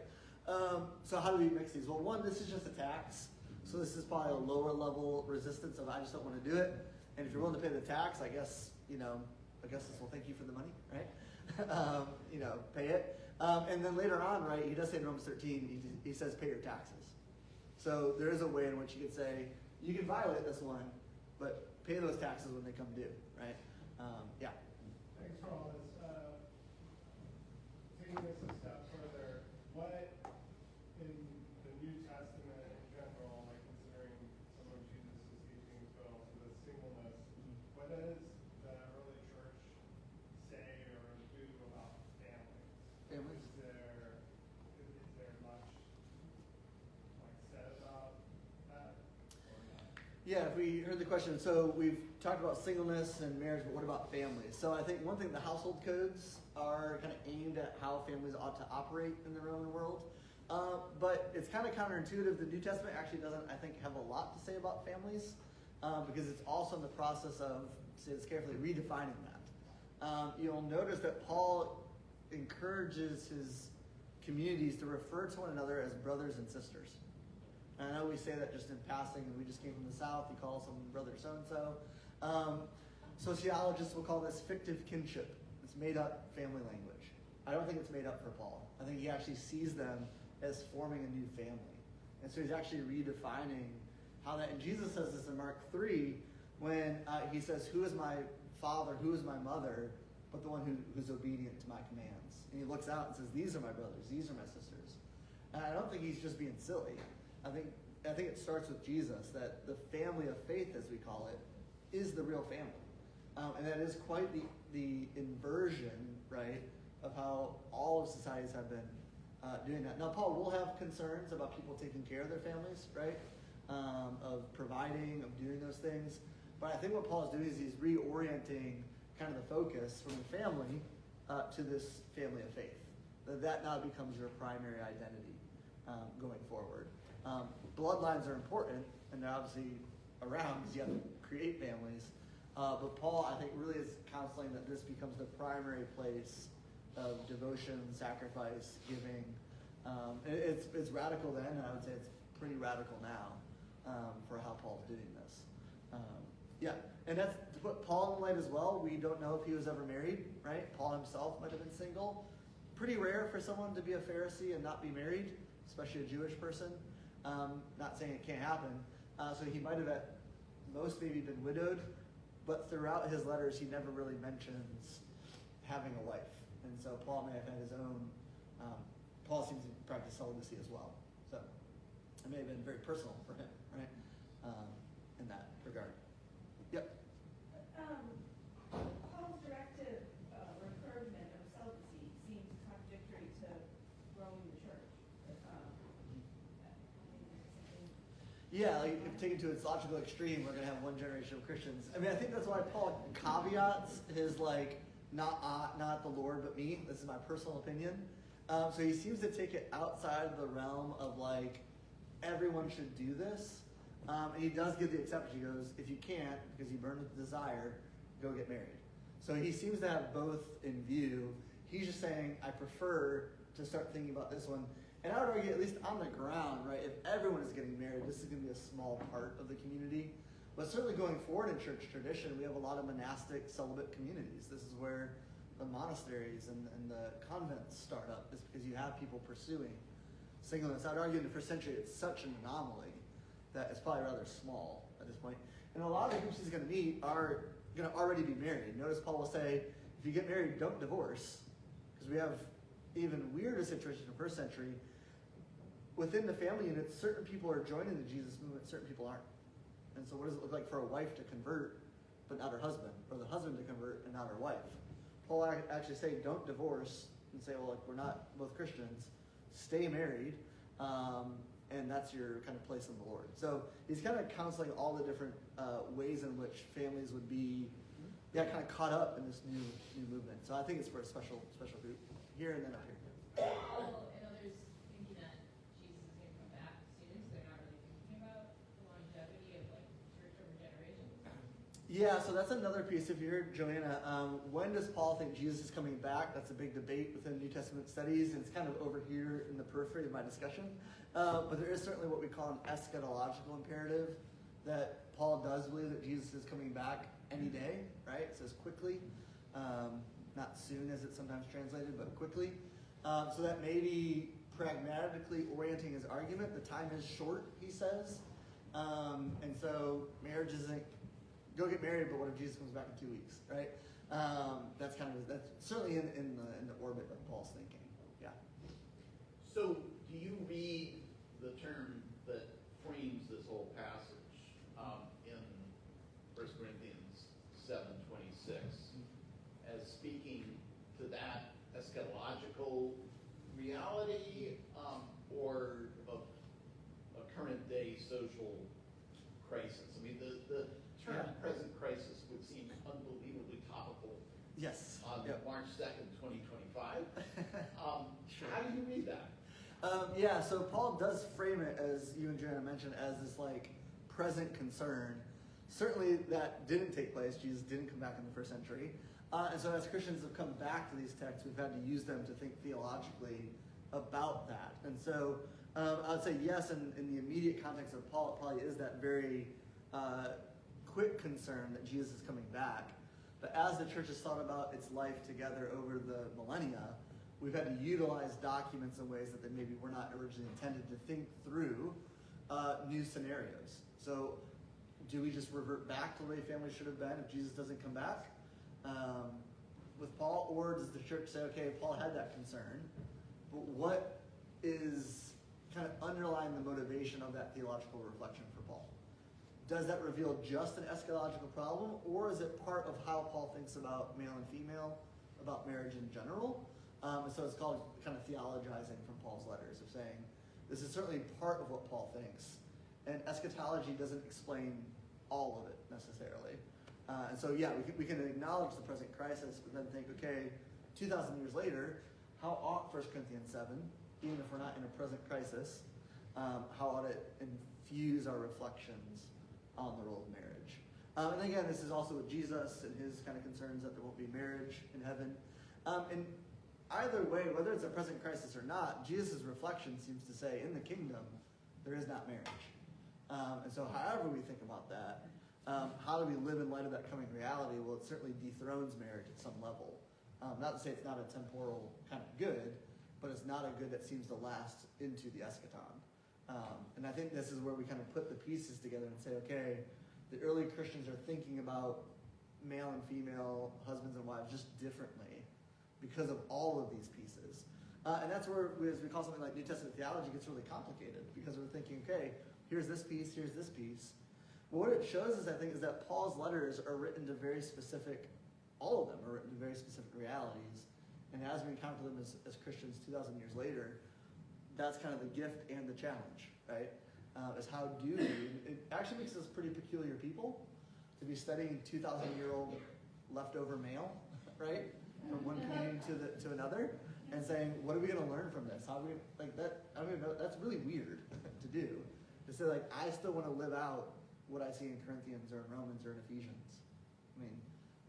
So how do we mix these? Well, one, this is just a tax, so this is probably a lower level resistance of I just don't want to do it. And if you're willing to pay the tax, I guess this will thank you for the money, right? Pay it. And then later on, right, he does say in Romans 13, he says pay your taxes. So there is a way in which you could say, you can violate this one, but pay those taxes when they come due, right? Yeah. Thanks for all this. Taking this a step further, what in the New Testament in general, like considering some of Jesus' teachings, but also the singleness, what does the early church say or do about families? Families? Is there much said about that or not? Yeah, if we heard the question, so we've talked about singleness and marriage, but what about families? So I think one thing, the household codes are kind of aimed at how families ought to operate in the Roman world. But it's kind of counterintuitive. The New Testament actually doesn't, I think, have a lot to say about families because it's also in the process of, say this carefully, redefining that. You'll notice that Paul encourages his communities to refer to one another as brothers and sisters. And I know we say that just in passing, and we just came from the South, you call someone brother so-and-so. Sociologists will call this fictive kinship. It's made up family language. I don't think it's made up for Paul. I think he actually sees them as forming a new family. And so he's actually redefining how that, and Jesus says this in Mark 3, when he says, who is my father, who is my mother, but the one who's obedient to my commands. And he looks out and says, these are my brothers, these are my sisters. And I don't think he's just being silly. I think it starts with Jesus, that the family of faith, as we call it, is the real family. And that is quite the inversion, right, of how all of societies have been doing that. Now, Paul will have concerns about people taking care of their families, right? Of providing, of doing those things. But I think what Paul is doing is he's reorienting kind of the focus from the family to this family of faith. That now becomes your primary identity going forward. Bloodlines are important, and they're obviously around because you have to create families. But Paul, I think, really is counseling that this becomes the primary place of devotion, sacrifice, giving. It's radical then, and I would say it's pretty radical now for how Paul's doing this. Yeah, and that's to put Paul in the light as well. We don't know if he was ever married, right? Paul himself might have been single. Pretty rare for someone to be a Pharisee and not be married, especially a Jewish person. Not saying it can't happen. So he might have at most maybe been widowed, but throughout his letters he never really mentions having a wife. And so Paul may have had his own, Paul seems to practice celibacy as well. So it may have been very personal for him, right? In that regard. Yep. Paul's directive or encouragement of celibacy seems contradictory to growing the church. Yeah, like if taken to its logical extreme, we're going to have one generation of Christians. I mean, I think that's why Paul caveats his like, not the Lord but me. This is my personal opinion. So he seems to take it outside of the realm of like, everyone should do this. And he does give the exception. He goes, if you can't, because you burn with desire, go get married. So he seems to have both in view. He's just saying, I prefer to start thinking about this one. And I would argue, at least on the ground, right, if everyone is getting married, this is going to be a small part of the community. But certainly going forward in church tradition, we have a lot of monastic celibate communities. This is where the monasteries and the convents start up, is because you have people pursuing singleness. I'd argue in the first century it's such an anomaly that it's probably rather small at this point. And a lot of the groups he's going to meet are going to already be married. Notice Paul will say, if you get married, don't divorce. Because we have even weirder situation in the first century. Within the family unit, certain people are joining the Jesus movement, certain people aren't. And so what does it look like for a wife to convert, but not her husband? Or the husband to convert and not her wife? Paul actually say, don't divorce and say, well, like, we're not both Christians. Stay married. And that's your kind of place in the Lord. So he's kind of counseling all the different ways in which families would be, kind of caught up in this new movement. So I think it's for a special group here and then up here. Well, and others thinking that Jesus is going to come back soon, so they're not really thinking about the longevity of like church over generations. Yeah, so that's another piece. If you heard Joanna, when does Paul think Jesus is coming back? That's a big debate within New Testament studies, and it's kind of over here in the periphery of my discussion. But there is certainly what we call an eschatological imperative, that Paul does believe that Jesus is coming back any day, right? It says quickly, not soon as it's sometimes translated, but quickly. So that may be pragmatically orienting his argument. The time is short, he says. And so marriage isn't, go get married, but what if Jesus comes back in 2 weeks, right? That's certainly in the orbit of Paul's thinking, yeah. So do you read the term that frames this whole passage in 1 Corinthians 7:26 as speaking to that eschatological reality or of a current day social crisis? I mean, the term present crisis would seem unbelievably topical Yes. on Yep. March 2nd, 2025. Sure. How do you read that? So Paul does frame it, as you and Joanna mentioned, as this like present concern. Certainly that didn't take place. Jesus didn't come back in the first century. And so as Christians have come back to these texts, we've had to use them to think theologically about that. And so I would say yes, in the immediate context of Paul, it probably is that very quick concern that Jesus is coming back. But as the church has thought about its life together over the millennia, we've had to utilize documents in ways that they maybe were not originally intended to think through new scenarios. So do we just revert back to the way families should have been if Jesus doesn't come back with Paul? Or does the church say, okay, Paul had that concern, but what is kind of underlying the motivation of that theological reflection for Paul? Does that reveal just an eschatological problem, or is it part of how Paul thinks about male and female, about marriage in general? So it's called kind of theologizing from Paul's letters, of saying this is certainly part of what Paul thinks, and eschatology doesn't explain all of it necessarily. And so yeah, we can acknowledge the present crisis, but then think, okay, 2,000 years later, how ought 1 Corinthians 7, even if we're not in a present crisis, how ought it infuse our reflections on the role of marriage? And again, this is also with Jesus and his kind of concerns that there won't be marriage in heaven. And either way, whether it's a present crisis or not, Jesus' reflection seems to say, in the kingdom, there is not marriage. And so however we think about that, how do we live in light of that coming reality? Well, it certainly dethrones marriage at some level. Not to say it's not a temporal kind of good, but it's not a good that seems to last into the eschaton. And I think this is where we kind of put the pieces together and say, okay, the early Christians are thinking about male and female, husbands and wives, just differently because of all of these pieces. And that's where, as we call something like New Testament theology, gets really complicated, because we're thinking, okay, here's this piece, here's this piece. But what it shows us, I think, is that Paul's letters are written to very specific, all of them are written to very specific realities. And as we encounter them as Christians 2,000 years later, that's kind of the gift and the challenge, right? Is how do we, it actually makes us pretty peculiar people to be studying 2,000-year-old leftover mail, right? From one community to another, and saying, what are we going to learn from this? How do we, like that, I mean, that's really weird to do. To say, like, I still want to live out what I see in Corinthians or in Romans or in Ephesians. I mean,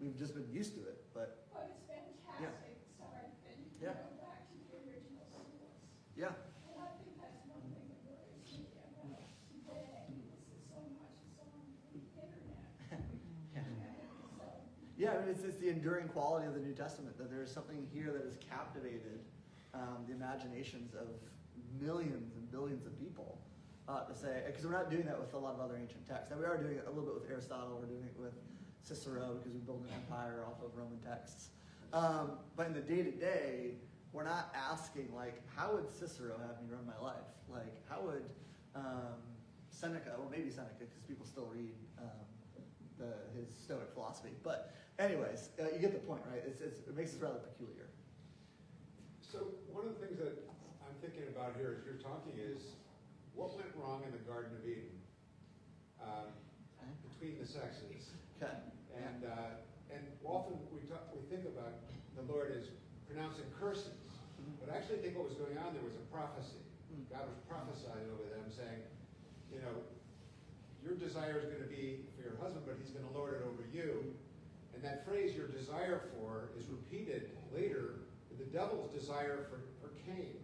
we've just been used to it, but But it's fantastic, so I think you Yeah. go back to the original source. yeah. And I think that's one thing that worries me about today, is that so much is on the internet. So, Yeah, I mean, it's the enduring quality of the New Testament, that there's something here that has captivated the imaginations of millions and billions of people. To say, because we're not doing that with a lot of other ancient texts. Now, we are doing it a little bit with Aristotle, we're doing it with Cicero, because we build an empire off of Roman texts. But in the day-to-day, we're not asking, like, how would Cicero have me run my life? Like, how would Seneca, well, maybe Seneca, because people still read his Stoic philosophy. But anyways, you get the point, right? It makes us rather peculiar. So one of the things that I'm thinking about here as you're talking is, what went wrong in the Garden of Eden between the sexes? Okay. And often we think about the Lord as pronouncing curses, but I actually think what was going on there was a prophecy. God was prophesying over them, saying, you know, your desire is going to be for your husband, but he's going to lord it over you. And that phrase, your desire for, is repeated later with the devil's desire for Cain.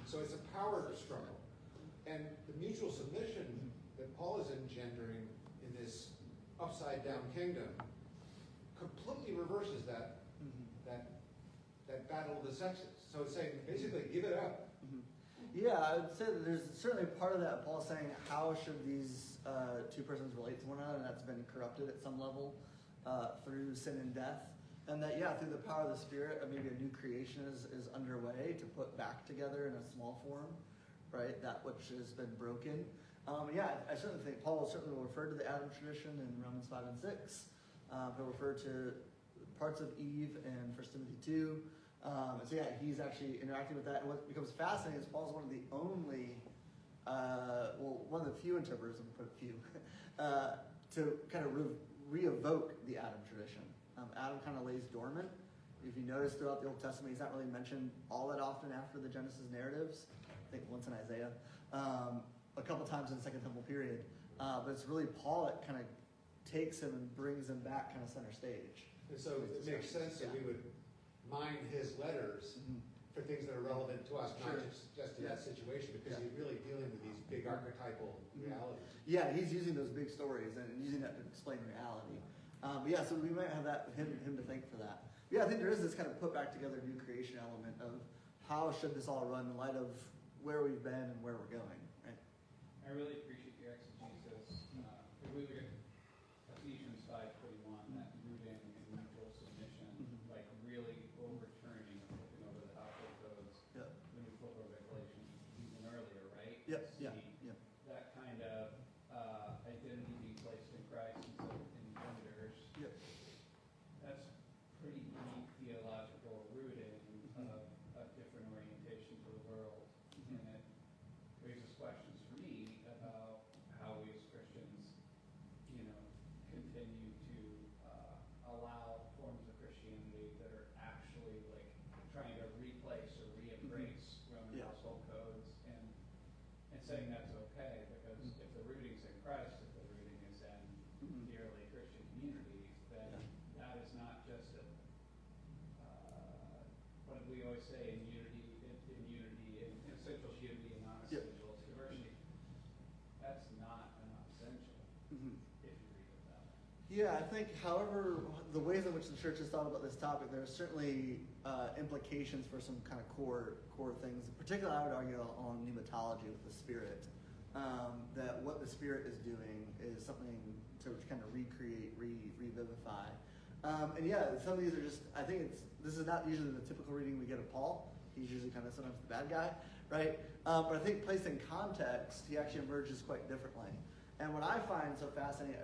So it's a power struggle. And the mutual submission that Paul is engendering in this upside-down kingdom completely reverses that battle of the sexes. So it's saying, basically, give it up. Yeah, I would say that there's certainly part of that. Paul's saying, how should these two persons relate to one another? And that's been corrupted at some level through sin and death. And that, yeah, through the power of the Spirit, maybe a new creation is underway to put back together in a small form, right? That which has been broken. Yeah, I certainly think Paul certainly will refer to the Adam tradition in Romans 5 and 6. He'll refer to parts of Eve in 1 Timothy 2. And so yeah, he's actually interacting with that. And what becomes fascinating is Paul's one of the only, one of the few interpreters, I'm going to put few, to kind of re-evoke the Adam tradition. Adam kind of lays dormant. If you notice throughout the Old Testament, he's not really mentioned all that often after the Genesis narratives. I think once in Isaiah, a couple times in the Second Temple period. But it's really Paul that kind of takes him and brings him back kind of center stage. And so it makes sense that we would mine his letters for things that are relevant to us, not just to that situation, because he's really dealing with these big archetypal realities. Yeah, he's using those big stories and using that to explain reality. But yeah, so we might have him to thank for that. But yeah, I think there is this kind of put back together new creation element of how should this all run in light of where we've been and where we're going, right? I really appreciate your exegesis. If we look at Ephesians 5:21, that rooting in mutual submission, like really overturning, looking over the top of those, Yep. when you flip over to Galatians even earlier, right? Yep, See yeah. that kind of identity being placed in Christ instead of in genders. Yep. That's pretty deep theological rooting of Yeah, I think, however, the ways in which the church has thought about this topic, there are certainly implications for some kind of core things. Particularly, I would argue on pneumatology with the Spirit, that what the Spirit is doing is something to kind of recreate, revivify. And yeah, some of these are just, I think this is not usually the typical reading we get of Paul. He's usually kind of sometimes the bad guy, right? But I think placed in context, he actually emerges quite differently. And what I find so fascinating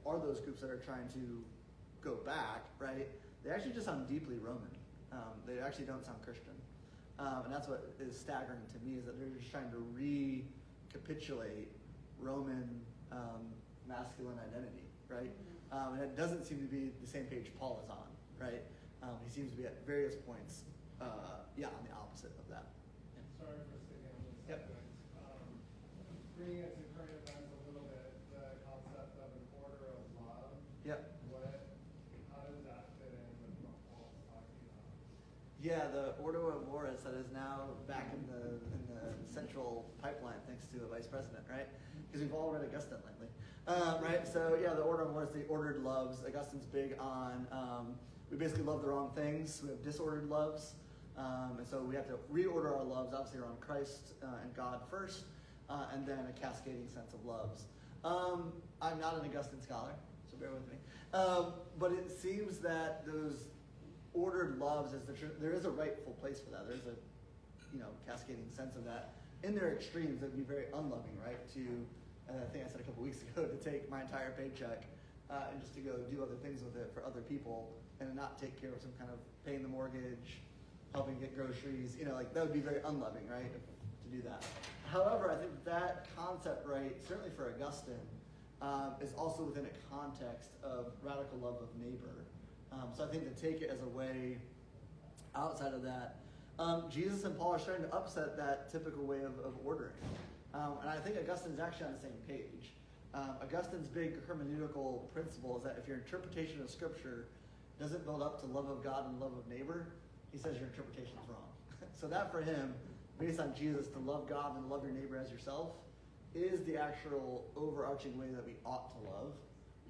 are those groups that are trying to go back, right? They actually just sound deeply Roman. They actually don't sound Christian. And that's what is staggering to me, is that they're just trying to recapitulate Roman masculine identity, right? And it doesn't seem to be the same page Paul is on, right? He seems to be at various points, on the opposite of that. Sorry for sticking on this Yep. subject. Bringing it to current events a little bit, the concept of an order of love. Yep. How does that fit in with what Paul's talking about? Yeah, the Ordo Amoris that is now back in the central pipeline thanks to a vice president, right? Because we've all read Augustine lately, right? So yeah, the Ordo Amoris, the ordered loves. Augustine's big on we basically love the wrong things. We have disordered loves, and so we have to reorder our loves, obviously around Christ and God first, and then a cascading sense of loves. I'm not an Augustine scholar, so bear with me, but it seems that those ordered loves there is a rightful place for that. There's a cascading sense of that. In their extremes, it'd be very unloving, right? To I think I said a couple weeks ago, to take my entire paycheck and just to go do other things with it for other people and not take care of some kind of paying the mortgage, helping get groceries. Like that would be very unloving, right? To do that. However, I think that concept, right, certainly for Augustine, is also within a context of radical love of neighbor. So I think to take it as a way outside of that, Jesus and Paul are starting to upset that typical way of ordering. And I think Augustine's actually on the same page. Augustine's big hermeneutical principle is that if your interpretation of Scripture doesn't build up to love of God and love of neighbor, he says your interpretation is wrong. So that for him, based on Jesus, to love God and love your neighbor as yourself, is the actual overarching way that we ought to love.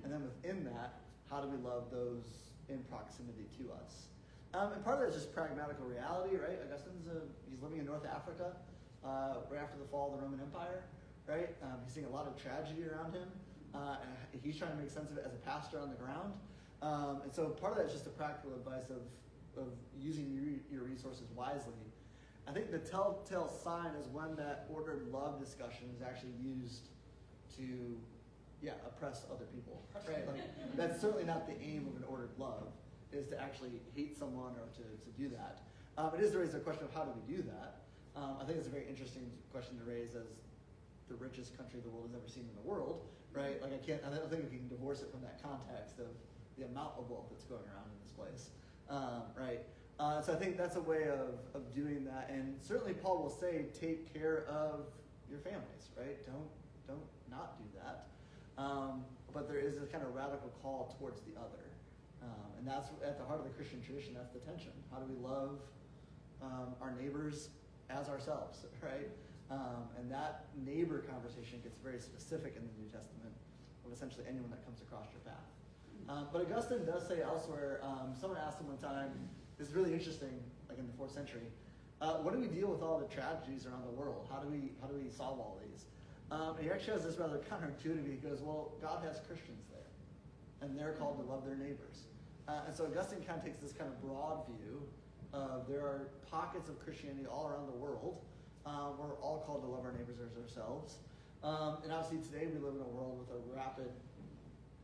And then within that, how do we love those in proximity to us? And part of that is just pragmatical reality, right? Augustine's he's living in North Africa right after the fall of the Roman Empire, right? He's seeing a lot of tragedy around him, and he's trying to make sense of it as a pastor on the ground. And so part of that is just a practical advice of using your resources wisely. I think the telltale sign is when that ordered love discussion is actually used to, oppress other people, right? Like, that's certainly not the aim of an ordered love, is to actually hate someone or to do that. It is to raise the question of how do we do that. I think it's a very interesting question to raise as the richest country the world has ever seen in the world, right? Like I don't think we can divorce it from that context of the amount of wealth that's going around in this place, right? So I think that's a way of doing that. And certainly Paul will say, take care of your families, right? Don't not do that. But there is a kind of radical call towards the other. And that's at the heart of the Christian tradition. That's the tension. How do we love our neighbors as ourselves, right? And that neighbor conversation gets very specific in the New Testament of essentially anyone that comes across your path. But Augustine does say elsewhere, someone asked him one time, this is really interesting, like in the 4th century, what do we deal with all the tragedies around the world? How do we solve all these? And he actually has this rather counterintuitive. He goes, well, God has Christians there, and they're called to love their neighbors. And so Augustine kind of takes this kind of broad view of there are pockets of Christianity all around the world. We're all called to love our neighbors as ourselves. And obviously today we live in a world with a rapid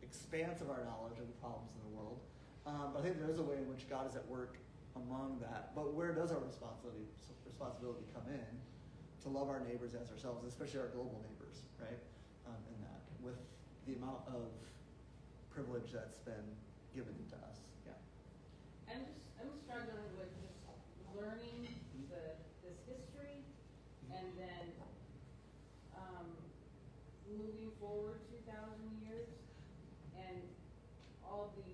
expanse of our knowledge of the problems in the world. But I think there is a way in which God is at work among that. But where does our responsibility come in to love our neighbors as ourselves, especially our global neighbors, right? In that, with the amount of privilege that's been given to us. Yeah. I'm struggling with just learning this history and then moving forward 2,000 years and all the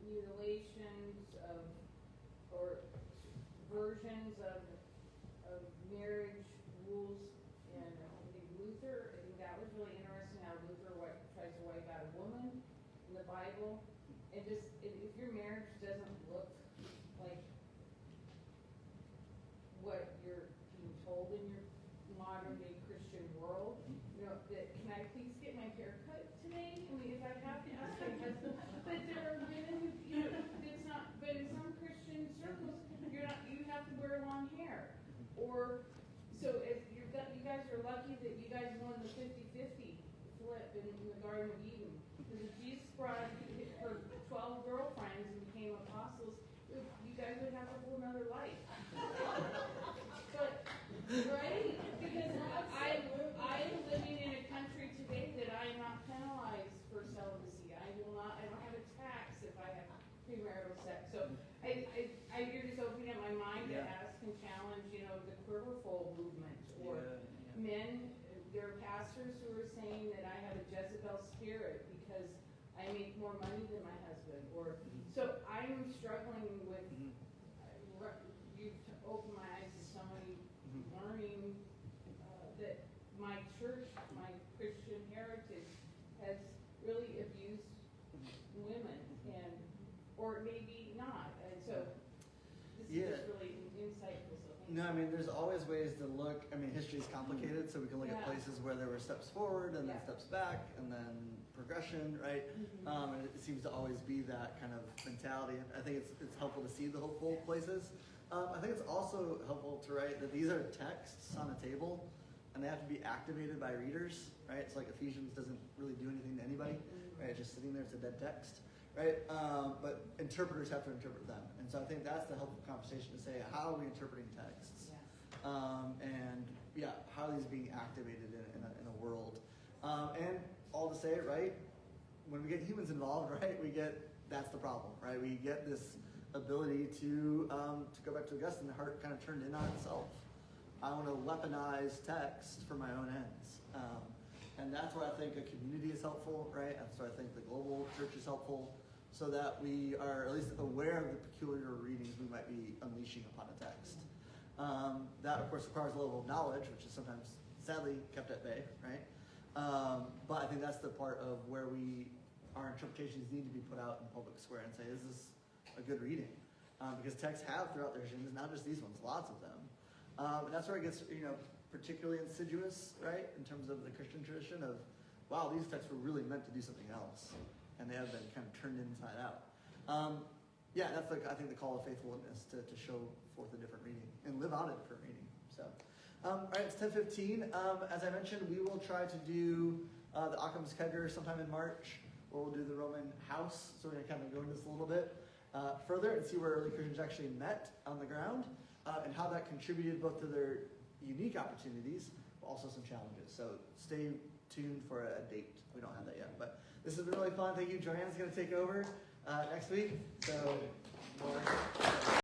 mutilations or versions of marriage rules. And I think Luther, that was really interesting how Luther tries to wipe out a woman Bible, and just, if your marriage doesn't look like what you're being told in your modern day Christian world, you know, that, can I please get my hair cut today? I mean, if I have to ask my husband, but there are women who, you know, it's not, but in some Christian circles, you're not, you have to wear long hair. Or, so if you guys are lucky that you guys won the 50-50 flip in the Garden of Eden. Because if Jesus brought her 12 girlfriends and became apostles, you guys would have a whole nother life. But, right? Because I'm living in a country today that I am not penalized for celibacy. I don't have a tax if I have premarital sex. So you're just opening up my mind to ask and challenge, you know, the quiverful movement, or men, there are pastors who are saying that I have a Jezebel spirit because I make more money than my husband, or, so I'm struggling with, you've opened my eyes to somebody learning that my church, my Christian heritage has really abused women, and, or maybe not, and so this is just really insightful, so thank you. No, I mean, there's always ways to look. I mean, history is complicated, so we can look at places where there were steps forward and then steps back and then progression, right? And it seems to always be that kind of mentality. And I think it's helpful to see the hopeful places. I think it's also helpful to write that these are texts on a table, and they have to be activated by readers, right? It's like Ephesians doesn't really do anything to anybody, right? It's just sitting there, it's a dead text, right? But interpreters have to interpret them. And so I think that's the helpful conversation to say, how are we interpreting texts? And how are these being activated in a world? And all to say it, right? When we get humans involved, right, that's the problem, right? We get this ability to go back to Augustine, the heart kind of turned in on itself. I want to weaponize text for my own ends. And that's where I think a community is helpful, right? That's where I think the global church is helpful, so that we are at least aware of the peculiar readings we might be unleashing upon a text. That, of course, requires a level of knowledge, which is sometimes, sadly, kept at bay, right? But I think that's the part of where our interpretations need to be put out in the public square and say, is this a good reading? Because texts have throughout their histories, not just these ones, lots of them. And that's where it gets, particularly insidious, right? In terms of the Christian tradition of, wow, these texts were really meant to do something else. And they have been kind of turned inside out. That's I think the call of faithfulness to show forth a different reading and live out a different reading. So, all right, it's 10:15. As I mentioned, we will try to do the Occam's Kegger sometime in March, or we'll do the Roman house. So we're going to kind of go into this a little bit further and see where early Christians actually met on the ground, and how that contributed both to their unique opportunities, but also some challenges. So stay tuned for a date. We don't have that yet, but this has been really fun. Thank you. Joanne's going to take over next week. So more.